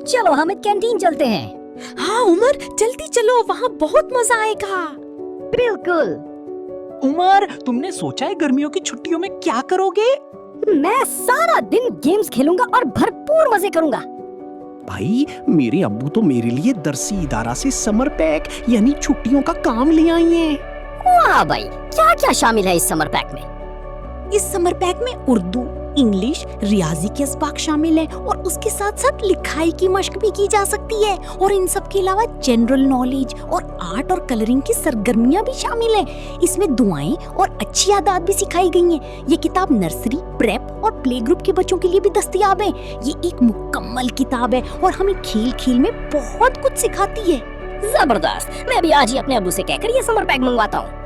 चलो हामिद कैंटीन चलते हैं। हाँ उमर जल्दी चलो, वहाँ बहुत मजा आएगा। बिल्कुल। उमर, तुमने सोचा है गर्मियों की छुट्टियों में क्या करोगे? मैं सारा दिन गेम्स खेलूंगा और भरपूर मजे करूंगा। भाई मेरे अब्बू तो मेरे लिए दरसी इदारा से समर पैक यानी छुट्टियों का काम ले आई हैं। वाह भाई, क्या क्या शामिल है इस समर पैक में? इस समर पैक में उर्दू, इंग्लिश, रियाजी के असबाक शामिल है और उसके साथ साथ लिखाई की मश्क भी की जा सकती है। और इन सब के अलावा जनरल नॉलेज और आर्ट और कलरिंग की सरगर्मियां भी शामिल हैं। इसमें दुआएं और अच्छी आदत भी सिखाई गई हैं। ये किताब नर्सरी, प्रेप और प्ले ग्रुप के बच्चों के लिए भी दस्तयाब है। ये एक मुकम्मल किताब है और हमें खेल खेल में बहुत कुछ सिखाती है। जबरदस्त, मैं भी आज ही अपने अब्बू से कहकर ये समर पैक मंगवाता हूँ।